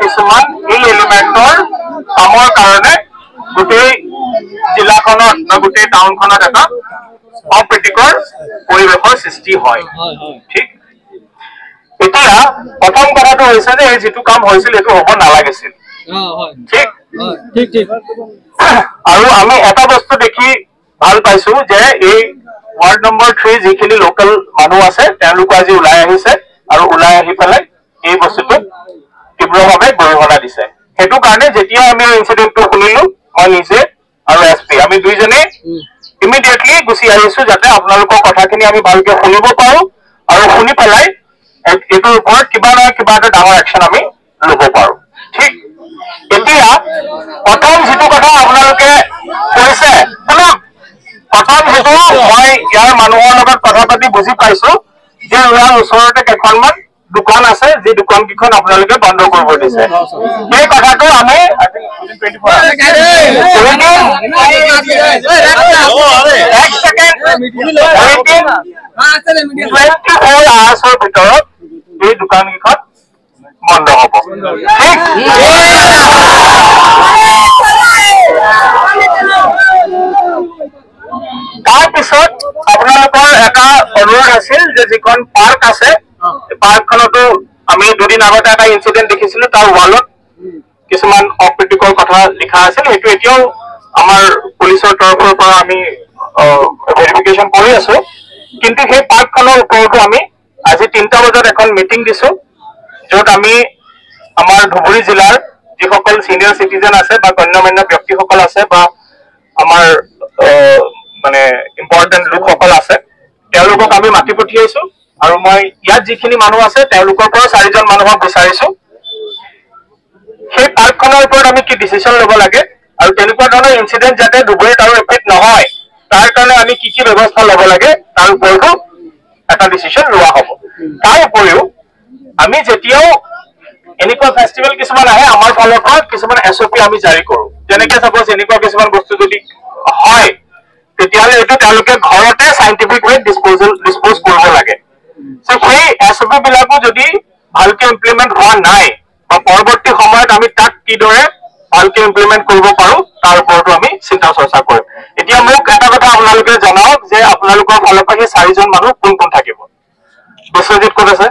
কিছুমান এই এলিমেন্টৰ কামৰ কাৰণে গোটেই জিলাখনত বা গোটেই টাউনখনত এটা অপ্ৰীতিকৰ পৰিৱেশৰ সৃষ্টি হয় ঠিক এতিয়া প্ৰথম কথাটো হৈছে যে এই যিটো কাম হৈছিল এইটো হ'ব নালাগিছিল ঠিক ঠিক ঠিক আৰু আমি এটা বস্তু দেখি ভাল পাইছো যে এই ওয়াৰ্ড নম্বৰ 3 যিখিনি লোকাল মানুহ আছে তেওঁলোক আজি ওলাই আহিছে আৰু ওলাই আহি পেলাই এই বস্তুটো তীব্ৰভাৱে গৰিহণা দিছে হেতু কাৰণে যেতিয়া আমি ইনসিডেন্টটো শুনিলো মই নিজে আৰু এসপি আমি দুইজনে ইমিডিয়েটলি গুছি আহিছো যাতে আপোনালোকৰ কথাখিনি আমি ভালকে শুনিব পাৰো আৰু শুনি পেলাই এটোৰ ওপৰত কিবা না কিবা এটা ডাঙৰ একচন আমি ল'ব পাৰো ঠিক এতিয়া প্ৰথম যেটো কথা আপোনালোকে কৈছে প্ৰথম যেটো মই ইয়াৰ মানুহৰ লগত কথা পাতি বুজি পাইছো যে ইয়াৰ ওচৰতে কেখনমান দোকান আছে যে দোকান কিখন আপোনালোকে বন্ধ কৰিব দিছে এই কথাটো আমি এক সেকেন্ড 24 আৱাৰ্ছৰ ভিতৰত এই দোকান কিখন বন্ধ হ'ব ঠিক তাৰ পিছত আপোনালোকৰ এটা অনুৰোধ আছিল যে যিখন পাৰ্ক আছে পাৰ্কখনতো আমি দুদিন আগতে এটা ইনসিডেন্ট দেখিছিলো তাৰ ৱালত কিছুমান অপ্ৰীতিকৰ কথা লিখা আছিল সেইটো এতিয়াও আমাৰ পুলিচৰ তৰফৰ পৰা আমি ভেৰিফিকেশন কৰি আছো কিন্তু সেই পাৰ্কখনৰ ওপৰতো আমি আজি 3টা বজাত এখন মিটিং দিছো য'ত আমি আমাৰ ধুবুৰী জিলাৰ যিসকল সিনিয়ৰ সিটিজেন আছে বা গণ্যমান্য ব্যক্তিসকল আছে বা আমাৰ মানে ইম্পৰ্টেন্ট লোকসকল আছে তেওঁলোকক আমি মাতি পঠিয়াইছো আৰু মই ইয়াত যিখিনি মানুহ আছে তেওঁলোকৰ পৰা 4জন মানুহক বিচাৰিছো সেই পাৰ্কখনৰ ওপৰত আমি কি ডিসিশন ল'ব লাগে আৰু তেনেকুৱা ধৰণৰ ইনসিডেন্ট যাতে ধুবুৰীত আৰু ৰিপিট নহয় তাৰ কাৰণে আমি কি ব্যৱস্থা ল'ব লাগে তাৰ ওপৰতো এটা ডিসিশন লোৱা হ'ব তাৰ উপৰিও আমি যেতিয়াও এনেকুৱা ফেষ্টিভেল কিছুমান আহে আমাৰ ফালৰ পৰা কিছুমান এসপি আমি জাৰি কৰো যেনেকৈ সাপোজ এনেকুৱা কিছুমান বস্তু যদি হয় তেতিয়াহ'লে এইটো তেওঁলোকে ঘৰতে সাইন্টিফিক ওয়ে ডিসপোজ কৰিব লাগে সো সেই এসপি বিলাকো যদি ভালকে ইমপ্লিমেন্ট হোৱা নাই বা পৰৱৰ্তী সময়ত আমি তাক কিদৰে ভালকে ইমপ্লিমেন্ট কৰিব পাৰো তাৰ ওপৰতো আমি চিন্তা চৰ্চা কৰিম এতিয়া মোক এটা কথা আপোনালোকে জনাওক যে আপোনালোকৰ ফালৰ পৰা 4জন মানুহ কোন কোন থাকিব বিশ্বজিৎ ক'ত আছে